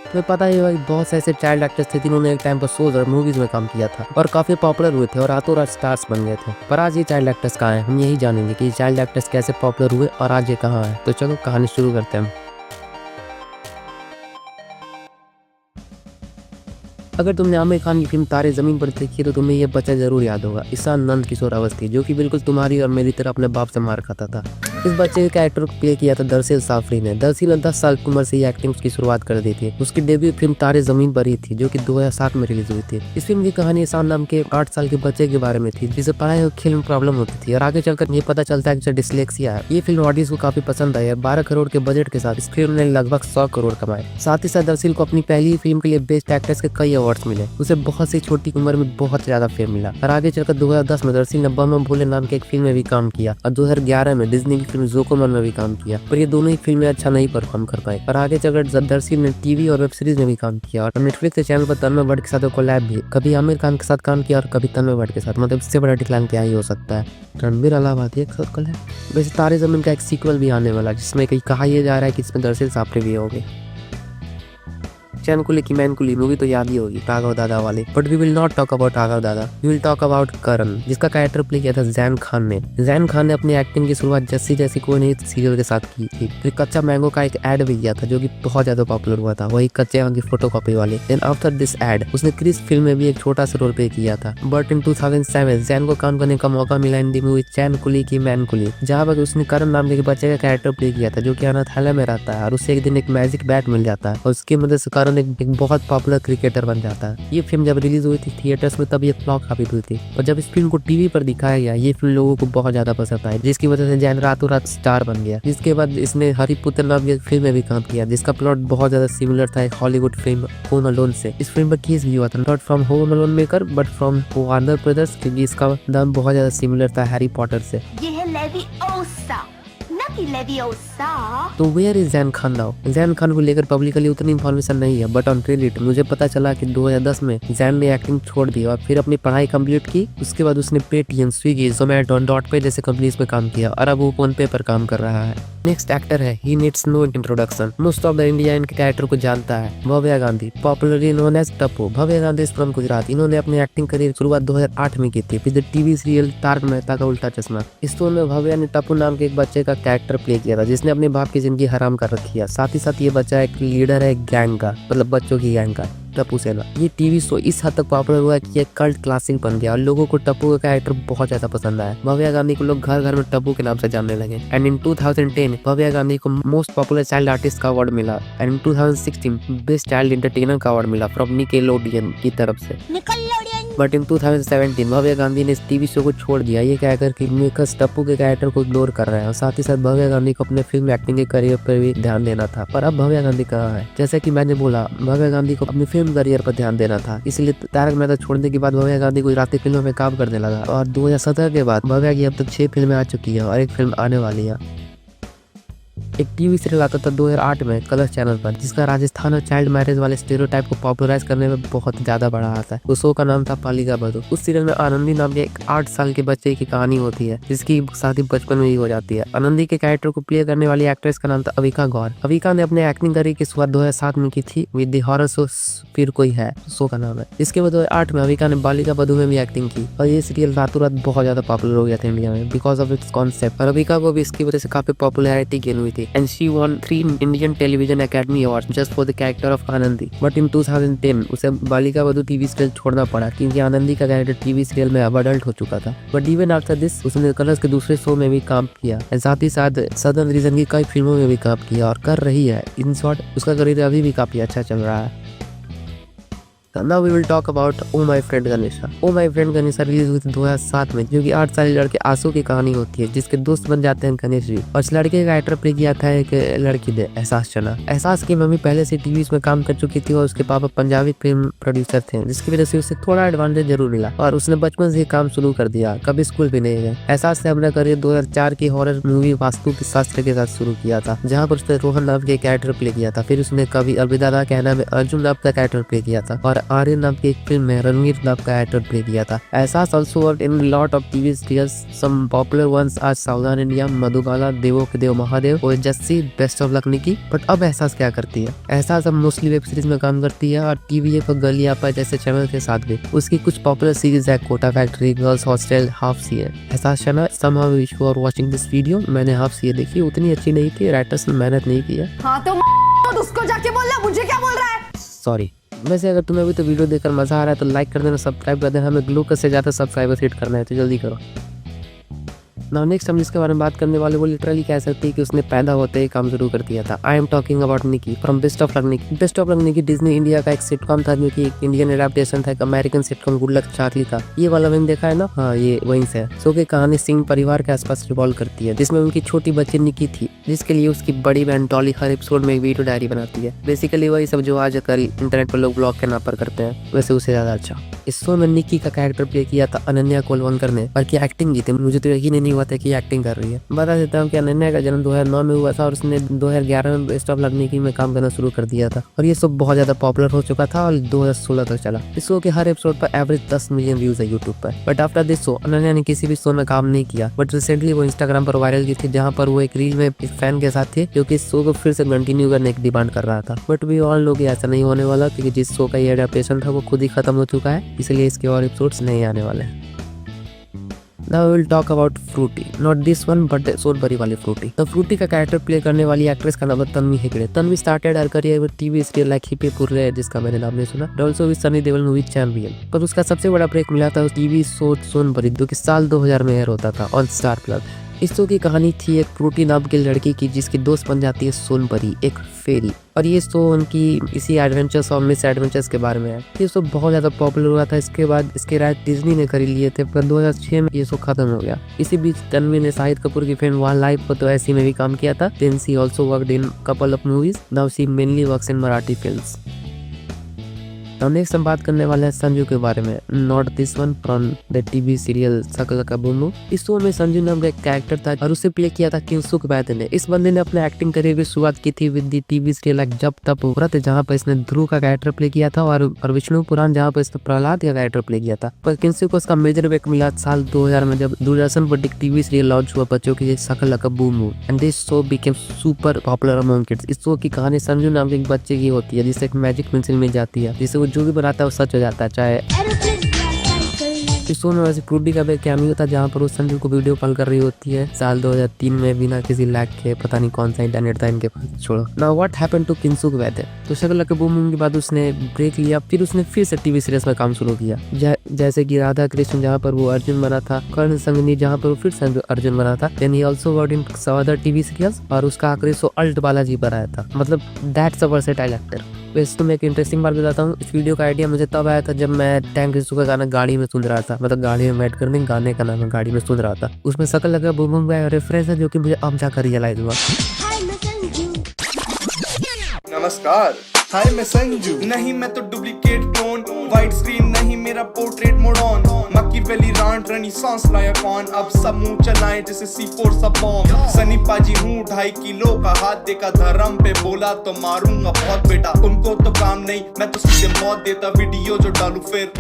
तुम्हें पता ही भाई बहुत से ऐसे चाइल्ड एक्टर्स थे जिन्होंने एक टाइम पर शोज और मूवीज में काम किया था और काफी पॉपुलर हुए थे और रातों रात स्टार्स बन गए थे। पर आज ये चाइल्ड एक्टर्स कहाँ हैं, हम यही जानेंगे कि चाइल्ड एक्टर्स कैसे पॉपुलर हुए और आज ये कहाँ है। तो चलो कहानी शुरू करते हैं। अगर तुमने आमिर खान की फिल्म तारे जमीन पर देखी तो तुम्हें ये बच्चा जरूर याद होगा, ईशान नंद किशोर अवस्थी, जो कि बिल्कुल तुम्हारी और मेरी तरह अपने बाप से मार खाता था। इस बच्चे के कैरेक्टर को प्ले किया था दरअसल साफरी ने। दरअसल 10 साल की उम्र से ही एक्टिंग की शुरुआत कर दी थी। उसकी डेब्यू फिल्म तारे जमीन पर ही थी, जो कि 2007 में रिलीज हुई थी। इस फिल्म की कहानी ईशान नाम के 8 साल के बच्चे के बारे में थी, जिसे पढ़ाई और खेल में प्रॉब्लम होती थी और आगे चलकर ये पता चलता है कि उसे डिस्लेक्सिया है। ये फिल्म ऑडियंस को काफी पसंद आई और 12 करोड़ के बजट के साथ इस फिल्म ने लगभग 100 करोड़ कमाए। साथ ही साथ दरअसल को अपनी पहली फिल्म के लिए बेस्ट एक्ट्रेस के कई अवार्ड्स मिले। उसे बहुत सी छोटी उम्र में बहुत ज्यादा फेम मिला और आगे चलकर 2010 में दरअसल ने बम भोले नाम के एक फिल्म में भी काम किया और 2011 में डिज्नी की फिल्म जोकोमन में भी काम किया, पर ये दोनों ही फिल्में अच्छा नहीं परफॉर्म कर पाए। और आगे चलकर दरअसल ने टीवी और वेब सीरीज में भी काम किया और नेटफ्लिक्स के चैनल पर तन्मय भट्ट के साथ कोलैब भी, कभी आमिर खान के साथ काम किया और कभी तन्मय भट्ट के साथ। मतलब इससे बड़ा डिक्लाइन क्या ही हो सकता है। रणबीर अलाहाबादी एक साथ कोलैब। वैसे तारे जमीन का एक सीक्वल भी आने वाला, जिसमें कहीं कहा यह जा रहा है कि इसमें दरअसल साफरी भी होगी। चैनकुली की मैनकुली मूवी तो याद ही होगी, राघव दादा वाली। But we will not talk about Raghav दादा, we will talk about Karan, जिसका कैरेक्टर प्ले किया था जैन खान ने। जैन खान ने अपनी एक्टिंग की शुरुआत जस्सी जैसी कोई नहीं सीरियल के साथ की थी। फिर कच्चा मैंगो का एक एड भी किया था, जो कि बहुत ज्यादा पॉपुलर हुआ था, वही कच्चे आम की फोटोकॉपी वाली। देन आफ्टर दिस एड उसने क्रिस फिल्म में भी एक छोटा सा रोल प्ले किया था। बट इन 2007 जैन को काम करने का मौका मिला इन दी मूवी चैनकुली की मैनकुली, जहाँ पर उसने करण नाम के बच्चे का कैरेक्टर प्ले किया था, जो कि अनाथालय में रहता है और उसे एक दिन एक मैजिक बैट मिल जाता है और उसकी मदद से करण एक बहुत पॉपुलर क्रिकेटर बन जाता है। ये फिल्म जब रिलीज हुई थी थिएटर्स में तब ये फ्लॉप साबित हुई थी और जब इस फिल्म को टीवी पर दिखाया गया ये फिल्म लोगों को बहुत ज्यादा पसंद आई, जिसकी वजह से जैन रातों रात स्टार बन गया। जिसके बाद इसने हरिपुत्र नाम की फिल्म में भी काम किया, जिसका प्लॉट बहुत ज्यादा सिमिलर था एक हॉलीवुड फिल्म होम अलोन से। इस फिल्म पर केस भी हुआ था, not from home alone maker but from Warner brothers, क्योंकि इसका नाम बहुत ज्यादा सिमिलर था हैरी पॉटर से। ये है लेविओसा, न कि लेविओसा। तो where is Zain Khan now? Zain Khan को लेकर पब्लिकली उतनी इन्फॉर्मेशन नहीं है, बट ऑन क्रेडिट मुझे पता चला कि 2010 में जैन ने एक्टिंग छोड़ दी और फिर अपनी पढ़ाई कंप्लीट की। उसके बाद उसने पेटीएम, स्विगी, जोमेटो, डॉट पे जैसे कंपनीज में काम किया और अब वो फोन पे पर काम कर रहा है। नेक्स्ट एक्टर है, he needs no introduction, most of the India इनके कैरेक्टर को जानता है, Bhavya Gandhi, popularly known as Tappu. Bhavya Gandhi is from Gujarat. इन्होंने अपनी एक्टिंग करियर शुरुआत 2008 में की थी with TV serial Taarak Mehta Ka Ooltah चश्मा। इस शो में भव्या ने टप्पू नाम के एक बच्चे का कैरेक्टर प्ले किया था, जिसने अपने बाप की जिंदगी हराम कर रखी है। साथ ही साथ ये बच्चा एक लीडर है गैंग का, मतलब बच्चों की गैंग का, टप्पू सेना। ये टीवी शो इस हद तक पॉपुलर हुआ कि ये कल्ट क्लासिक बन गया और लोगों को टप्पू का कैरेक्टर बहुत ज्यादा पसंद आया। भव्या गांधी को लोग घर घर में टप्पू के नाम से जानने लगे। एंड इन 2010 भव्या गांधी को मोस्ट पॉपुलर चाइल्ड आर्टिस्ट का अवार्ड मिला and in 2016 best child entertainer का अवार्ड मिला फ्रॉम निकेलोडियन की तरफ से। बट इन 2017 भव्या गांधी ने इस टीवी शो को छोड़ दिया, ये कहकर कि मेकर्स टप्पू के कैरेक्टर को इग्नोर कर रहे हैं और साथ ही साथ भव्या गांधी को अपने फिल्म एक्टिंग के करियर पर भी ध्यान देना था। पर अब भव्या गांधी कहाँ है? जैसे कि मैंने बोला, भव्या गांधी को अपने फिल्म करियर पर ध्यान देना था, इसलिए तारक मेहता छोड़ने के बाद भव्या गांधी गुजराती फिल्मों में काम करने लगा और 2017 के बाद भव्या की अब तक 6 फिल्में आ चुकी है और एक फिल्म आने वाली है। एक टीवी सीरियल आता था 2008 में कलर्स चैनल पर, जिसका राजस्थान और चाइल्ड मैरिज वाले स्टेरियोटाइप को पॉपुलराइज करने में बहुत ज्यादा बड़ा हाथ है। उस शो का नाम था पालिका बधू। उस सीरियल में आनंदी नाम के एक 8 साल के बच्चे की कहानी होती है, जिसकी शादी बचपन में ही हो जाती है। आनंदी के कैरेक्टर को प्ले करने वाली एक्ट्रेस का नाम था अविका गौर। अविका ने अपने एक्टिंग करियर की शुरुआत 2007 में की थी विद द हॉरर शो फिर कोई है, शो का नाम है। इसके बाद 2008 में अविका ने बालिका बधू में भी एक्टिंग की और ये सीरियल रातों रात बहुत ज्यादा पॉपुलर हो गया था इंडिया में बिकॉज ऑफ इट्स कॉन्सेप्ट। और अविका को भी इसकी वजह से काफी पॉपुलैरिटी गेन हुई थी and she von 3 Indian Television Academy Awards just for the character of Anandi. But in 2010 उसे बालिका बधू टीवी सीरियल छोड़ना पड़ा क्योंकि आनंदी का कैरेक्टर टीवी सीरियल में अब अडल्ट हो चुका था। बट इवन आफ्टर दिस उसने कलर्स के दूसरे शो में भी काम किया, साथ ही साथ सदर्न रीजन की कई फिल्मों में भी काम किया और कर रही है। इन शॉर्ट उसका करियर अभी भी काफी अच्छा चल रहा है। Now we will talk about Oh My Friend Ganesha. Oh My Friend Ganesha release हुई थी 2007 में, जो कि 8 साल लड़के आंसू की कहानी होती है, जिसके दोस्त बन जाते हैं गणेश जी। और इस लड़के का कैरेक्टर प्ले किया था एक लड़की ने, एहसास चना। एहसास की मम्मी पहले से टीवी में काम कर चुकी थी और उसके पापा पंजाबी फिल्म प्रोड्यूसर थे, जिसकी वजह से उसे थोड़ा एडवांटेज जरूर मिला और उसने बचपन से ही काम शुरू कर दिया, कभी स्कूल भी नहीं गए। एहसास ने अपना करियर 2004 की हॉरर मूवी वास्तु के शास्त्र के साथ शुरू किया था, जहाँ पर उसने रोहन नाम के कैरेक्टर प्ले किया था। फिर उसने कभी अलविदा कहना में अर्जुन नाम का कैरेक्टर प्ले किया था और और आर्यन नाम की एक फिल्म में रणवीर दाव का एक्टर प्ले किया था। Ehsaas also worked in lot of TV serials, some popular ones are Savdhaan India, Madhubala, Devon Ke Dev Mahadev और Jassi, best of luck Nikki. But अब एहसास क्या करती है? एहसास अब मोस्टली वेब सीरीज में काम करती है और टीवी पर गली आपा जैसे चैनल के साथ भी। उसकी कुछ पॉपुलर सीरीज है Kota factory, girls hostel, half CA. Ehsaas Channa somehow wish you are watching this video। मैंने हाफ सीए देखी, उतनी अच्छी नहीं थी, राइटर्स ने मेहनत नहीं किया। हाँ तो उसको जाके बोलना, मुझे क्या बोल रहा है? सॉरी। वैसे अगर तुम्हें अभी तो वीडियो देखकर मजा आ रहा है तो लाइक कर देना, सब्सक्राइब कर देना। हमें ग्लूकोज से ज्यादा सब्सक्राइबर हिट करना है तो जल्दी करो। नाउ नेक्स्ट हम जिसके बारे में बात करने वाले वो लिटरली कह सकते हैं कि उसने पैदा होते ही काम शुरू कर दिया था। I am talking about Nikki from best of luck Nikki. Best of luck Nikki Disney India का एक सिटकॉम था जो कि एक इंडियन एडेप्टेशन था, एक American sitcom good luck Charlie था। ये वाला मैंने देखा है ना? हाँ, ये वहीं से है। शो की कहानी सिंह परिवार के आसपास रिवॉल्व करती है, जिसमें उनकी छोटी बच्ची निकी थी, जिसके लिए उसकी बड़ी बहन डॉली हर एपिसोड में एक वीडियो डायरी बनाती है। बेसिकली वही सब जो आजकल इंटरनेट पर लोग ब्लॉग के नाम पर करते हैं, वैसे उससे ज्यादा अच्छा। इस शो में निकी का कैरेक्टर प्ले किया था अनन्या कोलवनकर ने, और की एक्टिंग की थी। मुझे तो यकीन नहीं हुआ था कि एक्टिंग कर रही है। बता देता हूँ कि अनन्या का जन्म 2009 में हुआ था और उसने 2011 में बेस्ट ऑफ लक निकी में काम करना शुरू कर दिया था, और ये शो बहुत ज्यादा पॉपुलर हो चुका था और 2016 तक चला। इस शो के हर एपिसोड पर एवरेज 10 मिलियन व्यूज है यूट्यूब पर। But after this show Ananya ने किसी भी शो में काम नहीं किया, बट रिसेंटली वो इंस्टाग्राम पर वायरल की थी, जहाँ पर वो एक रील में एक फैन के साथ थे जो कि इस शो को फिर से कंटिन्यू करने की डिमांड कर रहा था। बट वी ऑल नो कि ऐसा नहीं होने वाला, क्योंकि जिस शो का ये एडेप्टेशन था वो खुद ही खत्म हो चुका है, इसलिए इसके और एपिसोड्स नहीं आने वाले हैं। Now we will talk about Fruity, not this one but Sonpari वाली फ्रूटी। तो फ्रूटी का कैरेक्टर प्ले करने वाली एक्ट्रेस का नाम है Tanvi Hegde. Tanvi started her career with TV serial like हिप्पी पुर्रे, जिसका मैंने नाम नहीं सुना, also with Sunny Deol movie Champion. पर उसका सबसे बड़ा ब्रेक मिला था उस टीवी शो सोनपरी, जो कि साल 2000 में एयर होता था ऑन स्टार प्लस। इस शो की कहानी थी एक फ्रूटी नाम की लड़की की, जिसकी दोस्त बन जाती है सोनपरी, एक फेरी। और ये शो उनकी इसी एडवेंचर्स और मिस एडवेंचर्स के बारे में है। ये शो बहुत ज्यादा पॉपुलर हुआ था। इसके बाद इसके राइट डिज्नी ने खरीद लिए थे, पर 2006 में ये शो खत्म हो गया। इसी बीच तन्वी ने शाहिद कपूर की फिल्म वन लाइफ को तो ऐसी में भी काम किया था। Then she also worked in couple of movies. Now she mainly works in Marathi films. तो नेक्स्ट हम बात करने वाले हैं संजू के बारे में, not this one from the TV serial शकल का बूमू। इस शो में संजू नाम का एक कैरेक्टर था और उसे प्ले किया था किंसुक वैद्य ने। इस बंदे ने अपने एक्टिंग करियर की शुरुआत की थी with the TV serial like जब तब व्रत, जहाँ पर इसने ध्रुव का कैरेक्टर प्ले किया था, और विष्णु पुराण, जहाँ पर इसने प्रहलाद का कैरेक्टर प्ले किया था। पर किंसुक को उसका मेजर ब्रेक मिला साल 2000 में, जब दूरदर्शन पर एक टीवी सीरियल लॉन्च हुआ बच्चों की शकल का बूमू, and this show became super popular among kids. इस शो की कहानी संजू नाम के एक बच्चे की होती है, जिसे एक मैजिक पेंसिल मिल जाती है, जिसे वो जो भी बनाता है हो जाता है। चाहे इस शो में वैसे फ्रूटी का भी कैमियो था, जहाँ पर वो संजू को वीडियो कॉल कर रही होती है साल 2003 में, बिना किसी लैग के। पता नहीं कौन सा इंटरनेट था इनके पास, छोड़ो। नाउ व्हाट हैपेंड टू किंसुक वैद्य। तो शकल के बूम के बाद उसने ब्रेक लिया, फिर उसने फिर से टीवी सीरीज में काम शुरू किया, जैसे कि राधा कृष्ण, जहाँ पर वो अर्जुन बना था, कर्ण संगनी, जहाँ पर वो फिर से अर्जुन बना था। Then he also worked in some other TV serials, और उसका आखिरी शो अल्ट बालाजी पर आया था। मतलब दैट्स अ वर्सेटाइल एक्टर। वैसे तो मैं एक इंटरेस्टिंग बात बताता हूँ, इस वीडियो का आइडिया मुझे तब आया था जब मैं टैंक रिसू का गाना गाड़ी में सुन रहा था। मतलब गाड़ी में बैठ कर नहीं, गाने का नाम है गाड़ी में सुन रहा था। उसमें शकल लगा बूम बूम का रेफरेंस है, जो कि मुझे अब जाकर रियलाइज हुआ। नमस्कार, हाय मैं संजू। नहीं मैं तो डुप्लीकेट क्लोन, वाइड स्क्रीन नहीं मेरा पोर्ट्रेट मोड ऑन। मक्कीवेली रांट रेनेसांस लाया कौन, अब सब मुंह चलाएं जैसे C4 सब बॉम्ब। सनी पाजी हूँ 2.5 किलो का, हाथ देखा धर्म पे बोला तो मारूंगा बहुत बेटा। उनको तो काम नहीं, मैं तो सीधे मौत देता वीडियो जो डालू फिर।